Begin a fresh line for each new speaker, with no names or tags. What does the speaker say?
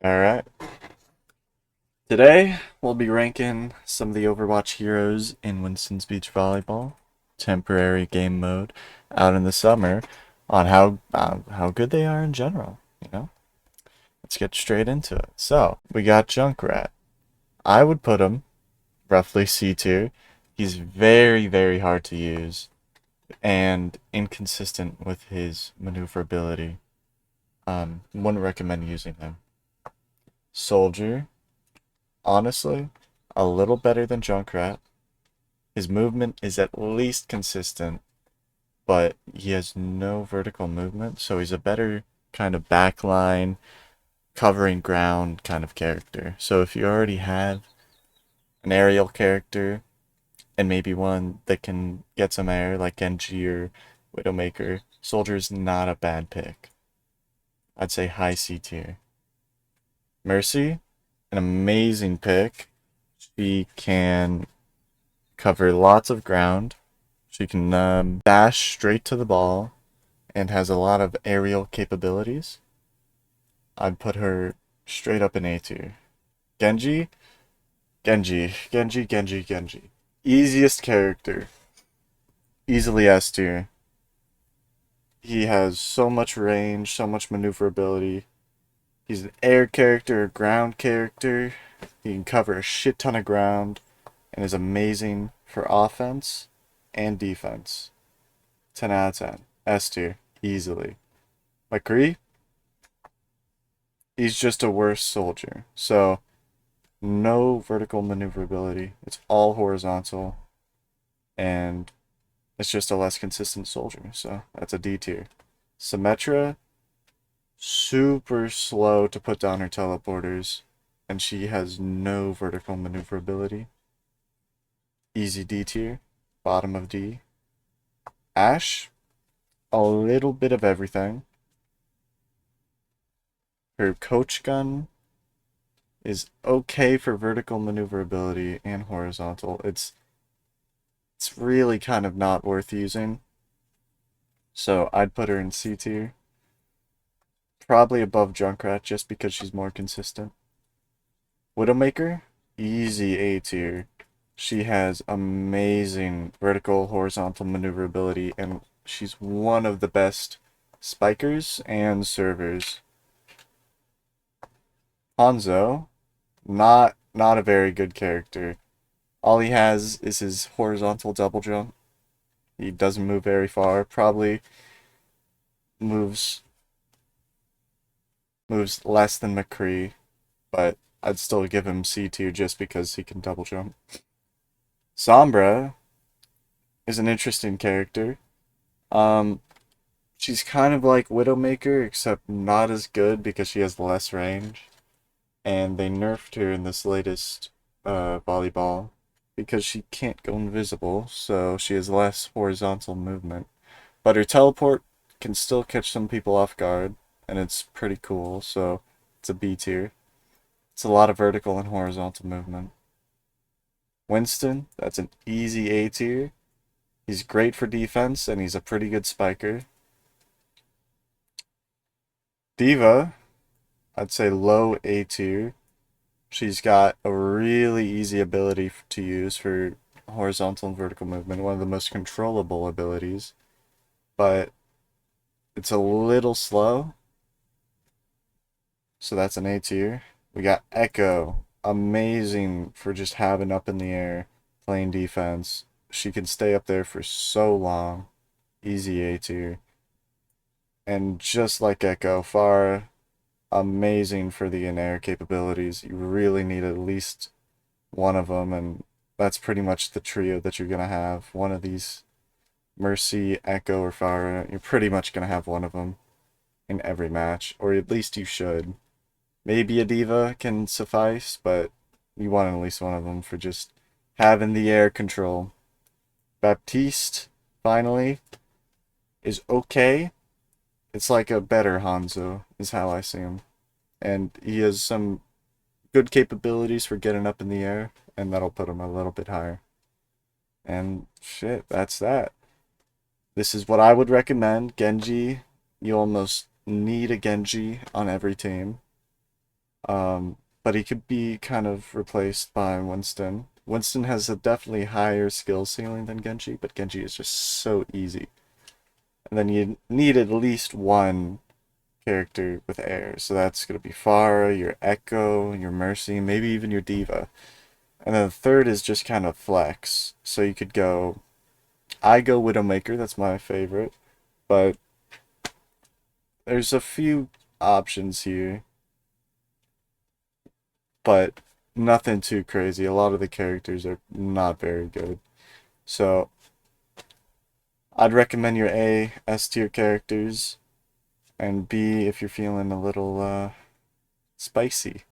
Alright. Today, we'll be ranking some of the Overwatch heroes in Winston's Beach Volleyball, temporary game mode, out in the summer, on how good they are in general, you know? Let's get straight into it. So, we got Junkrat. I would put him roughly C tier. He's very, very hard to use and inconsistent with his maneuverability. Wouldn't recommend using him. Soldier. Honestly, a little better than Junkrat. His movement is at least consistent, but he has no vertical movement, so he's a better kind of backline, covering ground kind of character. So if you already have an aerial character, and maybe one that can get some air, like Genji or Widowmaker, Soldier's not a bad pick. I'd say high C tier. Mercy, an amazing pick. She can cover lots of ground. She can dash straight to the ball and has a lot of aerial capabilities. I'd put her straight up in A tier. Genji, Genji. Easiest character. Easily S tier. He has so much range, so much maneuverability. He's an air character, a ground character. He can cover a shit ton of ground and is amazing for offense and defense. 10 out of 10. S tier. Easily. McCree, he's just a worse soldier. So, no vertical maneuverability. It's all horizontal. And it's just a less consistent soldier. So, that's a D tier. Symmetra, super slow to put down her teleporters. And she has no vertical maneuverability. Easy D tier. Bottom of D. Ashe, a little bit of everything. Her coach gun is okay for vertical maneuverability and horizontal. It's really kind of not worth using. So I'd put her in C tier. Probably above Junkrat just because she's more consistent. Widowmaker, easy A tier. She has amazing vertical horizontal maneuverability and she's one of the best spikers and servers. Hanzo, not a very good character. All he has is his horizontal double jump. He doesn't move very far. Probably moves moves less than McCree, but I'd still give him C tier just because he can double jump. Sombra is an interesting character. Um, she's kind of like Widowmaker, except not as good because she has less range. And they nerfed her in this latest volleyball because she can't go invisible, so she has less horizontal movement. But her teleport can still catch some people off guard, and it's pretty cool, so it's a B tier. It's a lot of vertical and horizontal movement. Winston, that's an easy A tier. He's great for defense, and he's a pretty good spiker. Diva, I'd say low A tier. She's got a really easy ability to use for horizontal and vertical movement, one of the most controllable abilities, but it's a little slow, so that's an A tier. We got Echo, amazing for just having up in the air, playing defense. She can stay up there for so long, easy A tier. And just like Echo, Pharah, amazing for the in-air capabilities. You really need at least one of them, and that's pretty much the trio that you're gonna have. One of these, Mercy, Echo, or Pharah, you're pretty much gonna have one of them in every match, or at least you should. Maybe a diva can suffice, but you want at least one of them for just having the air control. Baptiste, finally, is okay. It's like a better Hanzo, is how I see him. And he has some good capabilities for getting up in the air, and that'll put him a little bit higher. And shit, that's that. This is what I would recommend. Genji, you almost need a Genji on every team. But he could be kind of replaced by Winston. Winston has a definitely higher skill ceiling than Genji, but Genji is just so easy. And then you need at least one character with air. So that's going to be Pharah, your Echo, your Mercy, maybe even your Diva. And then the third is just kind of flex. So you could go. I go Widowmaker, that's my favorite. But there's a few options here, but nothing too crazy. A lot of the characters are not very good. So I'd recommend your A, S tier characters, and B if you're feeling a little spicy.